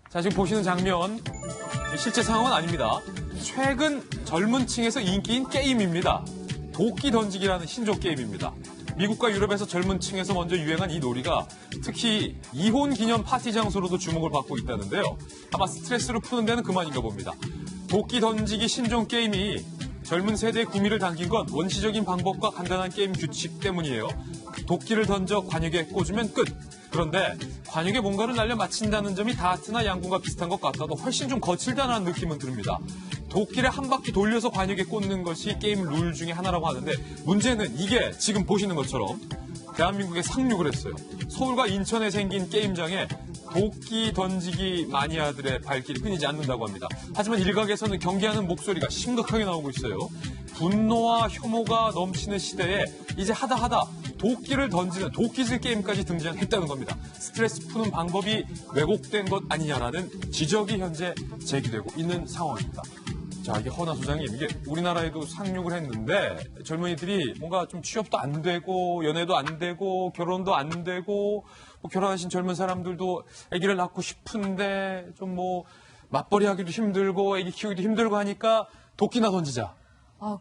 자, 지금 보시는 장면, 실제 상황은 아닙니다. 최근 젊은 층에서 인기인 게임입니다. 도끼 던지기라는 신조 게임입니다. 미국과 유럽에서 젊은 층에서 먼저 유행한 이 놀이가 특히 이혼 기념 파티 장소로도 주목을 받고 있다는데요. 아마 스트레스를 푸는 데는 그만인가 봅니다. 도끼 던지기 신종 게임이 젊은 세대의 구미를 당긴 건 원시적인 방법과 간단한 게임 규칙 때문이에요. 도끼를 던져 관역에 꽂으면 끝. 그런데 관역에 뭔가를 날려 맞힌다는 점이 다트나 양궁과 비슷한 것 같아도 훨씬 좀 거칠다는 느낌은 듭니다. 도끼를 한 바퀴 돌려서 관역에 꽂는 것이 게임 룰 중에 하나라고 하는데 문제는 이게 지금 보시는 것처럼 대한민국에 상륙을 했어요. 서울과 인천에 생긴 게임장에 도끼 던지기 마니아들의 발길이 끊이지 않는다고 합니다. 하지만 일각에서는 경계하는 목소리가 심각하게 나오고 있어요. 분노와 혐오가 넘치는 시대에 이제 하다 도끼를 던지는 도끼질 게임까지 등장했다는 겁니다. 스트레스 푸는 방법이 왜곡된 것 아니냐라는 지적이 현재 제기되고 있는 상황입니다. 자, 이게 허나 소장님, 이게 우리나라에도 상륙을 했는데 젊은이들이 뭔가 좀 취업도 안 되고 연애도 안 되고 결혼도 안 되고 뭐 결혼하신 젊은 사람들도 아기를 낳고 싶은데 좀 뭐 맞벌이 하기도 힘들고 아기 키우기도 힘들고 하니까 도끼나 던지자.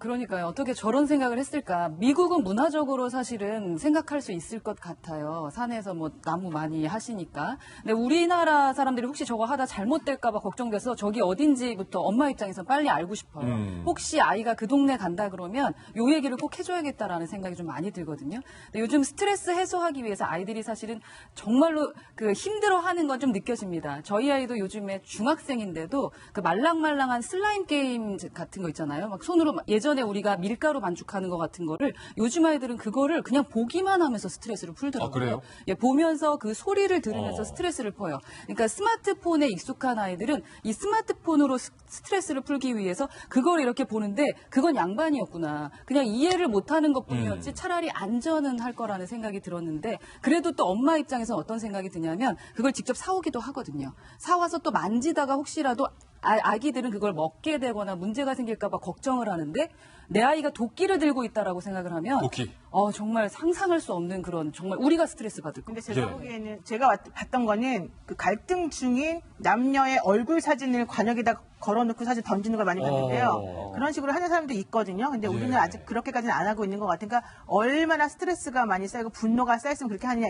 그러니까요. 어떻게 저런 생각을 했을까. 미국은 문화적으로 사실은 생각할 수 있을 것 같아요. 산에서 뭐 나무 많이 하시니까. 근데 우리나라 사람들이 혹시 저거 하다 잘못될까 봐 걱정돼서 저기 어딘지부터 엄마 입장에서 빨리 알고 싶어요. 혹시 아이가 그 동네 간다 그러면 요 얘기를 꼭 해줘야겠다라는 생각이 좀 많이 들거든요. 근데 요즘 스트레스 해소하기 위해서 아이들이 사실은 정말로 그 힘들어하는 건 좀 느껴집니다. 저희 아이도 요즘에 중학생인데도 그 말랑말랑한 슬라임 게임 같은 거 있잖아요. 막 손으로 예전에 우리가 밀가루 반죽하는 것 같은 거를 요즘 아이들은 그거를 그냥 보기만 하면서 스트레스를 풀더라고요. 그래요? 예, 보면서 그 소리를 들으면서 스트레스를 풀어요. 그러니까 스마트폰에 익숙한 아이들은 이 스마트폰으로 스트레스를 풀기 위해서 그걸 이렇게 보는데 그건 양반이었구나. 그냥 이해를 못하는 것뿐이었지 차라리 안전은 할 거라는 생각이 들었는데 그래도 또 엄마 입장에서 어떤 생각이 드냐면 그걸 직접 사오기도 하거든요. 사와서 또 만지다가 혹시라도 아기들은 그걸 먹게 되거나 문제가 생길까 봐 걱정을 하는데 내 아이가 도끼를 들고 있다라고 생각을 하면 도끼. 정말 상상할 수 없는 그런 정말 우리가 스트레스 받을 거예요. 근데 제가 보기에는 제가 봤던 거는 그 갈등 중인 남녀의 얼굴 사진을 관역에다 걸어놓고 사진 던지는 걸 많이 봤는데요. 그런 식으로 하는 사람도 있거든요. 근데 우리는 아직 그렇게까지는 안 하고 있는 것 같으니까 얼마나 스트레스가 많이 쌓이고 분노가 쌓였으면 그렇게 하느냐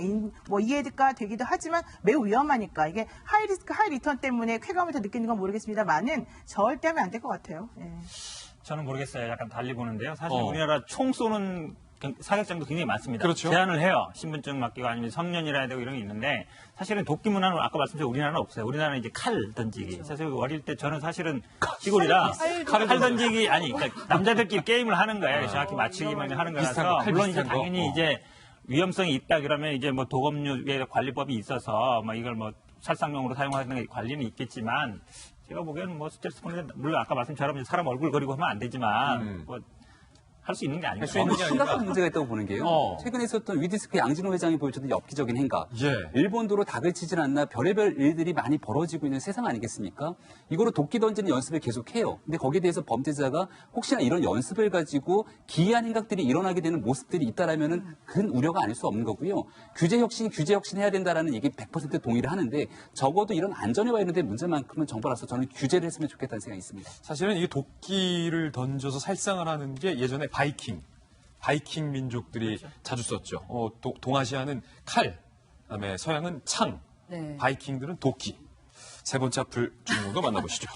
뭐 이해가 되기도 하지만 매우 위험하니까 이게 하이 리스크 하이 리턴 때문에 쾌감을 더 느끼는 건 모르겠습니다만은 절대 하면 안 될 것 같아요. 예. 저는 모르겠어요. 약간 달리 보는데요. 사실 우리나라 총 쏘는 사격장도 굉장히 많습니다. 그렇죠. 제한을 해요. 신분증 맡기고 아니면 성년이라 해야 되고 이런 게 있는데 사실은 도끼 문화는 아까 말씀드린 우리나라는 없어요. 우리나라는 이제 칼 던지기. 그렇죠. 사실 어릴 때 저는 사실은 시골이라 칼 던지기 아니 그러니까 남자들끼리 게임을 하는 거예요. 정확히 맞추기만 하는 거라서 물론 이제 당연히 이제 위험성이 있다 그러면 이제 뭐 도검류의 관리법이 있어서 뭐 이걸 뭐 살상용으로 사용하는 관리는 있겠지만 제가 보기에는 뭐 스트레스 푸는 물론 아까 말씀처럼 사람 얼굴 그리고 하면 안 되지만 뭐 할 수 있는 게 아니에요. 너무 심각한 문제가 있다고 보는 게요. 최근에 있었던 위디스크 양진호 회장이 보여줬던 엽기적인 행각. 일본도로 닭을 치질 않나 별의별 일들이 많이 벌어지고 있는 세상 아니겠습니까? 이거로 도끼 던지는 연습을 계속해요. 근데 거기에 대해서 범죄자가 혹시나 이런 연습을 가지고 기이한 행각들이 일어나게 되는 모습들이 있다라면은 큰 우려가 아닐 수 없는 거고요. 규제 혁신 해야 된다라는 얘기 100% 동의를 하는데 적어도 이런 안전에 관련된 문제만큼은 정부라서 저는 규제를 했으면 좋겠다는 생각이 있습니다. 사실은 이게 도끼를 던져서 살상을 하는 게 예전에 바이킹 민족들이 자주 썼죠. 동아시아는 칼, 그다음에 서양은 창, 바이킹들은 도끼. 세 번째 앞을 주인공도 만나보시죠.